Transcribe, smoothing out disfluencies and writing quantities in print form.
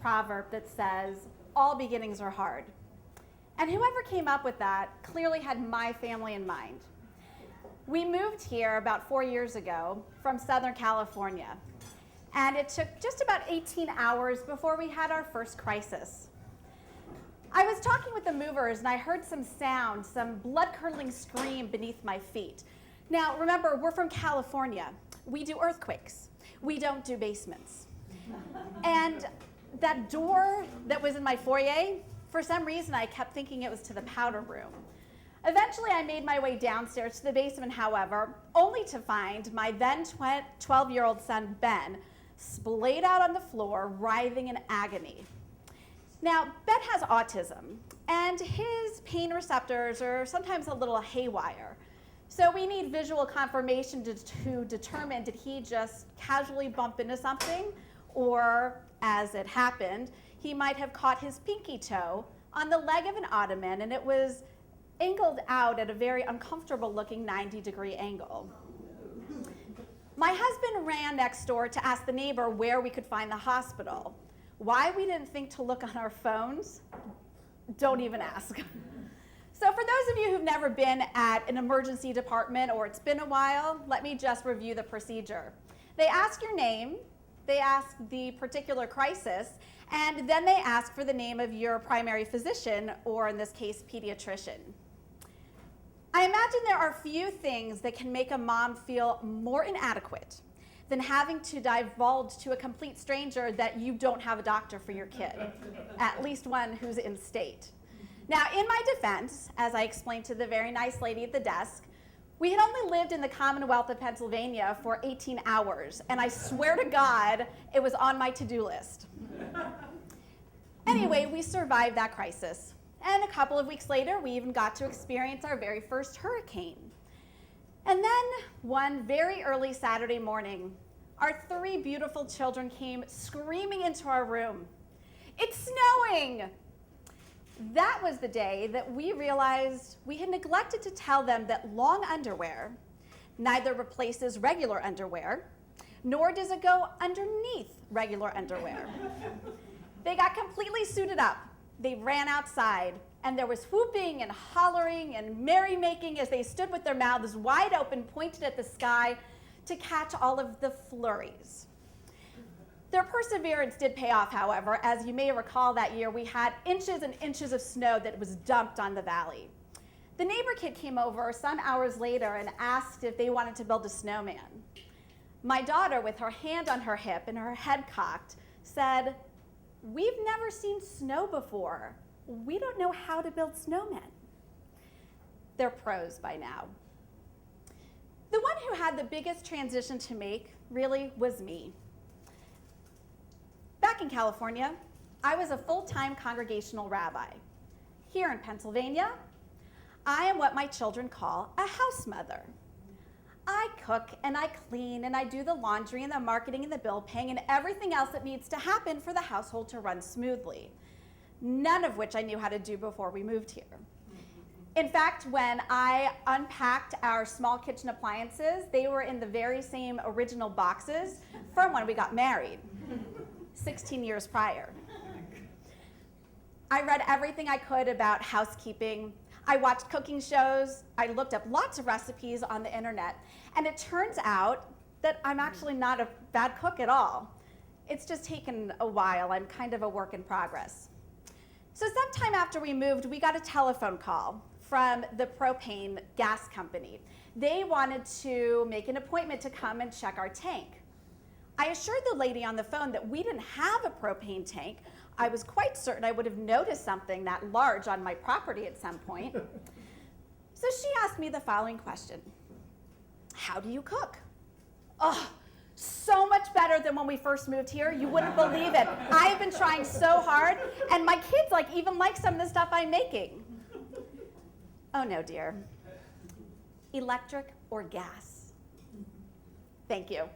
proverb that says, all beginnings are hard. And whoever came up with that clearly had my family in mind. We moved here about 4 years ago from Southern California, and it took just about 18 hours before we had our first crisis. I was talking with the movers, and I heard some sound, some blood-curdling scream beneath my feet. Now, remember, we're from California. We do earthquakes. We don't do basements. And that door that was in my foyer, for some reason, I kept thinking it was to the powder room. Eventually, I made my way downstairs to the basement, however, only to find my then 12-year-old son, Ben, splayed out on the floor, writhing in agony. Now, Ben has autism, and his pain receptors are sometimes a little haywire. So we need visual confirmation to determine, did he just casually bump into something, or, as it happened, he might have caught his pinky toe on the leg of an ottoman, and it was angled out at a very uncomfortable looking 90-degree angle. My husband ran next door to ask the neighbor where we could find the hospital. Why we didn't think to look on our phones, don't even ask. So for those of you who've never been at an emergency department or it's been a while, let me just review the procedure. They ask your name, they ask the particular crisis, and then they ask for the name of your primary physician, or in this case, pediatrician. I imagine there are few things that can make a mom feel more inadequate than having to divulge to a complete stranger that you don't have a doctor for your kid, at least one who's in state. Now, in my defense, as I explained to the very nice lady at the desk, we had only lived in the Commonwealth of Pennsylvania for 18 hours, and I swear to God, it was on my to-do list. Anyway, we survived that crisis. And a couple of weeks later, we even got to experience our very first hurricane. And then, one very early Saturday morning, our 3 beautiful children came screaming into our room. "It's snowing!" That was the day that we realized we had neglected to tell them that long underwear neither replaces regular underwear, nor does it go underneath regular underwear. They got completely suited up. They ran outside, and there was whooping and hollering and merrymaking as they stood with their mouths wide open, pointed at the sky to catch all of the flurries. Their perseverance did pay off, however. As you may recall, that year we had inches and inches of snow that was dumped on the valley. The neighbor kid came over some hours later and asked if they wanted to build a snowman. My daughter, with her hand on her hip and her head cocked, said, "We've never seen snow before. We don't know how to build snowmen." They're pros by now. The one who had the biggest transition to make really was me. Back in California, I was a full-time congregational rabbi. Here in Pennsylvania, I am what my children call a house mother. I cook and I clean and I do the laundry and the marketing and the bill paying and everything else that needs to happen for the household to run smoothly, none of which I knew how to do before we moved here. In fact, when I unpacked our small kitchen appliances, they were in the very same original boxes from when we got married, 16 years prior. I read everything I could about housekeeping. I watched cooking shows. I looked up lots of recipes on the internet. And it turns out that I'm actually not a bad cook at all. It's just taken a while. I'm kind of a work in progress. So sometime after we moved, we got a telephone call from the propane gas company. They wanted to make an appointment to come and check our tank. I assured the lady on the phone that we didn't have a propane tank. I was quite certain I would have noticed something that large on my property at some point. So she asked me the following question: "How do you cook?" Oh, so much better than when we first moved here. You wouldn't believe it. I have been trying so hard, and my kids even like some of the stuff I'm making. Oh no, dear. Electric or gas? Thank you.